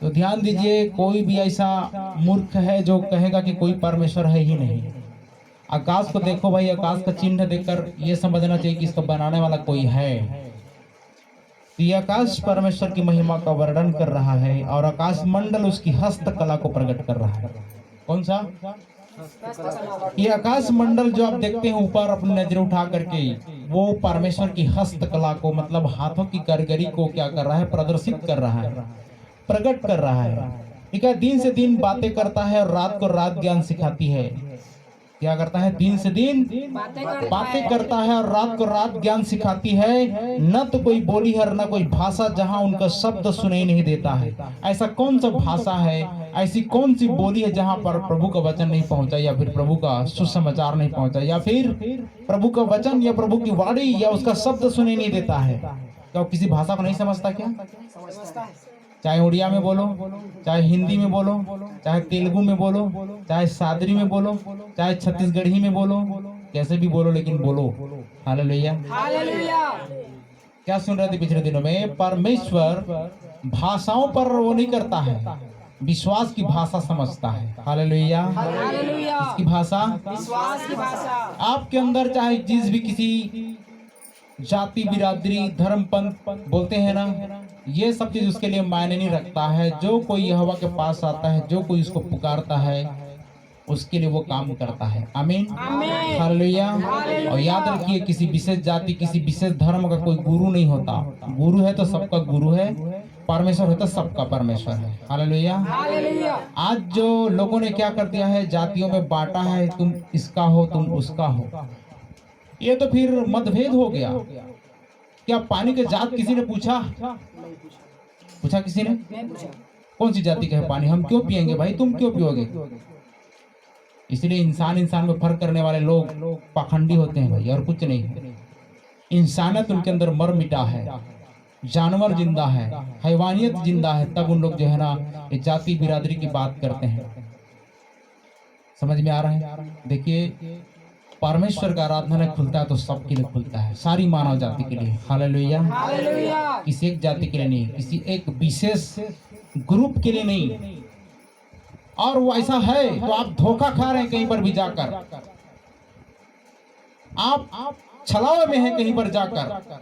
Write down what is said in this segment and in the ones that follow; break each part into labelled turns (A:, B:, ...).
A: तो ध्यान दीजिए, कोई भी ऐसा मूर्ख है जो कहेगा कि कोई परमेश्वर है ही नहीं। आकाश को देखो भाई, आकाश का चिन्ह देखकर यह समझना चाहिए कि इसको बनाने वाला कोई है। तो ये आकाश परमेश्वर की महिमा का वर्णन कर रहा है और आकाश मंडल उसकी हस्तकला को प्रकट कर रहा है। कौन सा? ये आकाश मंडल जो आप देखते हैं ऊपर अपनी नजर उठा करके, वो परमेश्वर की हस्तकला को, मतलब हाथों की कारीगरी को क्या कर रहा है? प्रदर्शित कर रहा है, प्रकट कर रहा है। ठीक है, दिन से दिन बातें करता है और रात को रात ज्ञान सिखाती है। क्या करता है? दिन से दिन बातें करता है और रात को रात ज्ञान सिखाती है। न तो कोई बोली है न कोई भाषा जहां उनका शब्द सुनाई नहीं देता है। ऐसा कौन सा भाषा है, ऐसी कौन सी बोली है जहां पर प्रभु का वचन नहीं पहुंचा, या फिर प्रभु का सुसमाचार नहीं पहुंचा, या फिर प्रभु का वचन या प्रभु की वाणी या उसका शब्द सुनाई नहीं देता है? क्या किसी भाषा को नहीं समझता? क्या समझता है? चाहे उड़िया में बोलो, चाहे हिंदी में बोलो, चाहे तेलुगु में बोलो, चाहे सादरी में बोलो, चाहे छत्तीसगढ़ी में बोलो, कैसे भी बोलो, लेकिन बोलो। Hallelujah, hallelujah. क्या सुन रहे थे पिछले दिनों में? परमेश्वर भाषाओं पर वो नहीं करता है, विश्वास की भाषा समझता है। Hallelujah, hallelujah. इसकी भाषा विश्वास की भाषा। आपके अंदर चाहे जिस भी किसी जाति, बिरादरी, धर्म, पंथ बोलते हैं ना, ये सब चीज उसके लिए मायने नहीं रखता है। जो कोई यहोवा के पास आता है, जो कोई उसको पुकारता है, उसके लिए वो काम करता है। आमीन, हालेलुया। और याद रखिए, किसी विशेष जाति, किसी विशेष धर्म का कोई गुरु नहीं होता। गुरु है तो सबका गुरु है, परमेश्वर है तो सबका परमेश्वर है। Hallelujah, hallelujah. आज जो लोगों ने क्या कर दिया है, जातियों में बांटा है, तुम इसका हो, तुम उसका हो, ये तो फिर मतभेद हो गया। क्या पानी के जात किसी ने पूछा? पूछा किसी ने? कौन सी जाति का है पानी? हम क्यों पिएंगे भाई, तुम क्यों पियोगे? इसलिए इंसान इंसान में फर्क करने वाले लोग पाखंडी होते हैं भाई, और कुछ नहीं। इंसानियत उनके अंदर मर मिटा है, जानवर जिंदा है, हैवानियत जिंदा है, तब उन लोग जो है ना ये जाति बिरादरी की बात करते हैं। समझ में आ रहा है? देखिए, परमेश्वर का आराधना में खुलता है तो सबके लिए खुलता है, सारी मानव जाति के लिए। Hallelujah, hallelujah. किसी एक जाति के लिए नहीं, किसी एक विशेष ग्रुप के लिए नहीं। और वो ऐसा है तो आप धोखा खा रहे हैं कहीं पर भी जाकर, आप छलावे में हैं कहीं पर जाकर,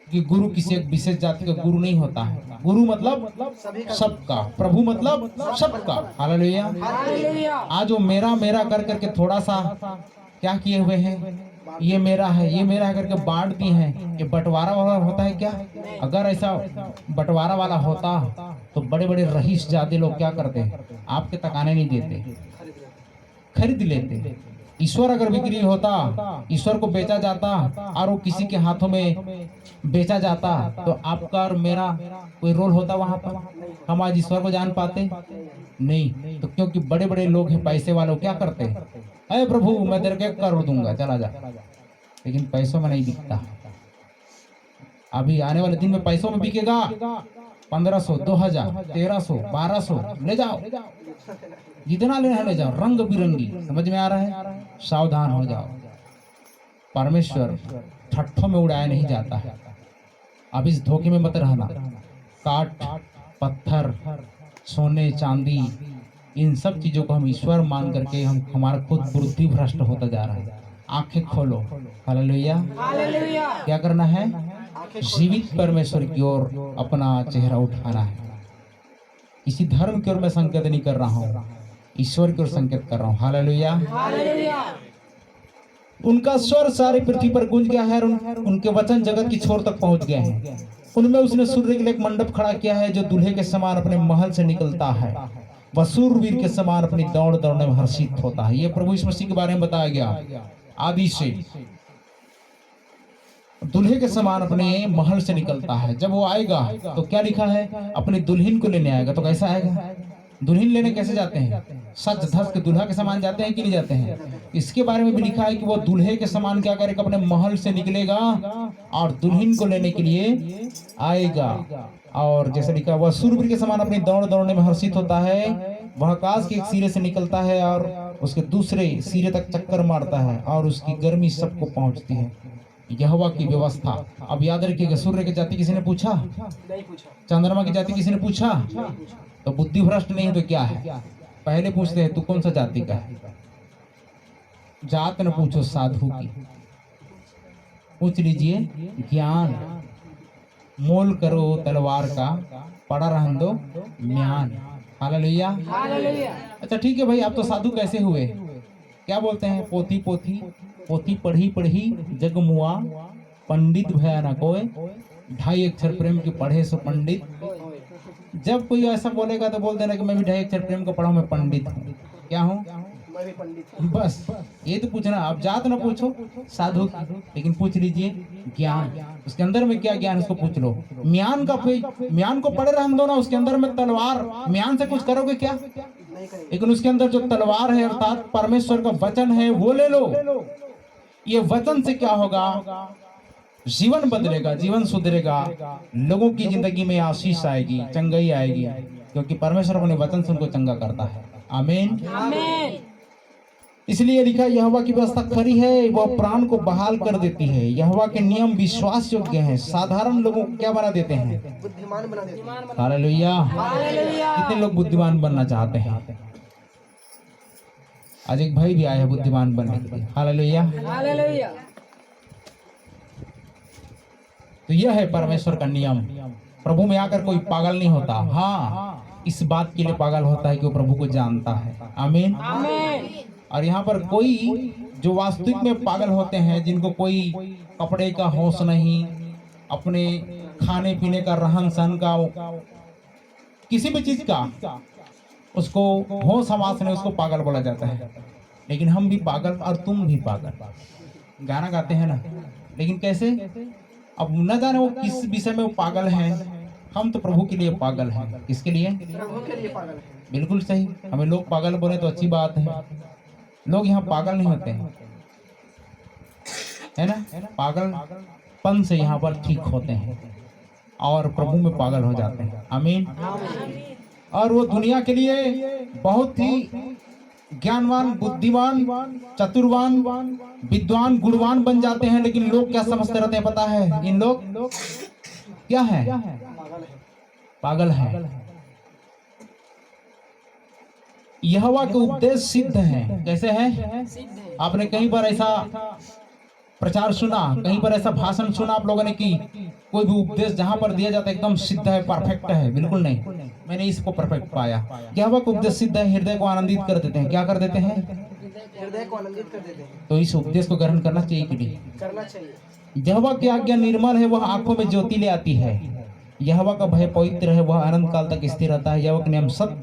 A: कि गुरु किसी एक विशेष जाति का गुरु नहीं होता है। गुरु मतलब सबका, प्रभु मतलब सबका। Hallelujah, hallelujah. आज वो मेरा मेरा कर करके थोड़ा सा क्या किए हुए हैं, ये मेरा है, ये मेरा है करके बांट दिए हैं। ये बंटवारा वाला होता है क्या? अगर ऐसा बंटवारा वाला होता तो बड़े बड़े रईस जाति लोग क्या करते? आपके तकाने नहीं देते, खरीद लेते। ईश्वर अगर बिक्री होता, ईश्वर को बेचा जाता और वो किसी के हाथों में बेचा जाता, तो आपका और मेरा कोई रोल होता वहां पर? हम आज ईश्वर को जान पाते नहीं। तो क्योंकि बड़े बड़े लोग हैं, पैसे वाले, क्या करते हैं? अरे प्रभु मैं तेरे को कर दूंगा, चला जा। लेकिन पैसों में नहीं बिकता। अभी आने वाले दिन में पैसों में बिकेगा। 1500, 2000, 1300, 1200 ले जाओ, जितना लेना है ले जाओ, रंग बिरंगी। समझ में आ रहा है? सावधान हो जाओ, परमेश्वर ठट्ठों में उड़ाया नहीं जाता है। अब इस धोखे में मत रहना। काट, पत्थर, सोने, चांदी, इन सब चीजों को हम ईश्वर मान करके हमारा खुद बुद्धि भ्रष्ट होता जा रहा है। आंखें खोलो। Hallelujah, hallelujah. क्या करना है? जीवित परमेश्वर की ओर अपना चेहरा उठाना है। किसी धर्म की ओर मैं संकेत नहीं कर रहा हूँ, ईश्वर की ओर संकेत कर रहा हूँ। Hallelujah, hallelujah. उनका स्वर सारी पृथ्वी पर गूंज गया है, उनके वचन जगत की छोर तक पहुंच गए हैं। उनमें उसने सूर्य के लिए एक मंडप खड़ा किया है जो दूल्हे के समान अपने महल से निकलता है। वह शूरवीर के समान अपनी दौड़ दौड़ने में हर्षित होता है। यह प्रभु यीशु मसीह के बारे में बताया गया आदि से। दूल्हे के समान अपने महल से निकलता है। जब वो आएगा तो क्या लिखा है? अपनी दुल्हन को लेने आएगा। तो कैसा आएगा? दुल्हन लेने कैसे जाते हैं? सज धज के दूल्हा के समान जाते हैं कि नहीं जाते हैं? इसके बारे में भी लिखा है कि वो दूल्हे के समान क्या करेगा? अपने महल से निकलेगा और दुल्हन को लेने के लिए आएगा। और जैसे लिखा, वह शूरवीर के समान अपनी दौड़ दौड़ने में हर्षित होता है। वह आकाश के एक सिरे से निकलता है और उसके दूसरे सिरे तक चक्कर मारता है और उसकी गर्मी सबको पहुंचती है। यहोवा की व्यवस्था। अब याद रखिएगा, सूर्य की जाति किसी ने पूछा? नहीं पूछा। चंद्रमा की जाति किसी ने पूछा? तो बुद्धि भ्रष्ट नहीं है तो क्या है? पहले पूछते हैं तू कौन सा जाति का है? जात न पूछो साधु की, पूछ लीजिए ज्ञान। मोल करो तलवार का, पड़ा रहन दो म्यान। हालेलुया। अच्छा ठीक है भाई, आप तो साधु कैसे हुए? क्या बोलते हैं? पोथी पोथी पोथी पढ़ी पढ़ी जग मुआ, पंडित भया न कोय, 2.5 अक्षर प्रेम के पढ़े सो पंडित। जब कोई ऐसा बोलेगा तो बोल देना कि मैं भी 2.5 अक्षर प्रेम का पढ़ा हूं, मैं पंडित हूँ। क्या हूँ? बस ये तो पूछना। आप जात ना पूछो साधु की, लेकिन पूछ लीजिए ज्ञान। उसके अंदर में क्या ज्ञान, उसको पूछ लो। म्यान का म्यान को पढ़े रहने दो ना, उसके अंदर में तलवार, म्यान से कुछ करोगे क्या? लेकिन उसके अंदर जो तलवार है अर्थात परमेश्वर का वचन है वो ले लो। ये वचन से क्या होगा? जीवन बदलेगा, जीवन सुधरेगा, लोगों की जिंदगी में आशीष आएगी, चंगाई आएगी, क्योंकि परमेश्वर अपने वचन से उनको चंगा करता है। आमीन। इसलिए लिखा यहोवा की व्यवस्था खरी है, वह प्राण को बहाल कर देती है। यहोवा के नियम विश्वास योग्य हैं, साधारण लोगों को क्या बना देते हैं? बुद्धिमान बना देते हैं। हालेलुया। कितने लोग बुद्धिमान बनना चाहते हैं? आज एक भाई भी आया है बुद्धिमान बनने के लिए। हालेलुया। तो यह है परमेश्वर का नियम। प्रभु में आकर कोई पागल नहीं होता। हाँ, इस बात के लिए पागल होता है कि वो प्रभु को जानता है। आमीन। और यहाँ पर कोई जो वास्तविक में पागल होते हैं, जिनको कोई कपड़े का होश नहीं, अपने खाने पीने का, रहन सहन का, किसी भी चीज का उसको होश हवास नहीं, उसको पागल बोला जाता है। लेकिन हम भी पागल और तुम भी पागल। गाना गाते हैं ना, लेकिन कैसे? अब न जाने वो किस विषय में वो पागल हैं। हम तो प्रभु के लिए पागल हैं। किसके लिए? प्रभु के लिए पागल है। बिल्कुल सही। हमें लोग पागल बोले तो अच्छी बात है। लोग यहाँ पागल नहीं होते हैं, है ना? पागलपन से यहाँ पर ठीक होते हैं और प्रभु में पागल हो जाते हैं। आमीन। और वो दुनिया के लिए बहुत ही ज्ञानवान, बुद्धिमान, चतुरवान, विद्वान, गुणवान बन जाते हैं। लेकिन लोग क्या समझते रहते हैं पता है? इन लोग क्या है? पागल है। यहोवा के उपदेश सिद्ध है। कैसे है? आपने कहीं पर ऐसा प्रचार सुना, कहीं पर ऐसा भाषण सुना आप लोगों ने कि कोई भी उपदेश जहां पर दिया जाता है एकदम सिद्ध है, परफेक्ट है? बिल्कुल नहीं। मैंने इसको परफेक्ट पाया। यहोवा का उपदेश सिद्ध है, हृदय को आनंदित कर देते हैं। क्या कर देते हैं? हृदय को आनंदित कर देते हैं। तो इस उपदेश को ग्रहण करना चाहिए कि नहीं? करना चाहिए। यहोवा की आज्ञा निर्मल है, वह आंखों में ज्योति ले आती है। यहोवा का भय पवित्र है, वह अनंत काल तक स्थिर रहता है। यहोवा का नियम सत्य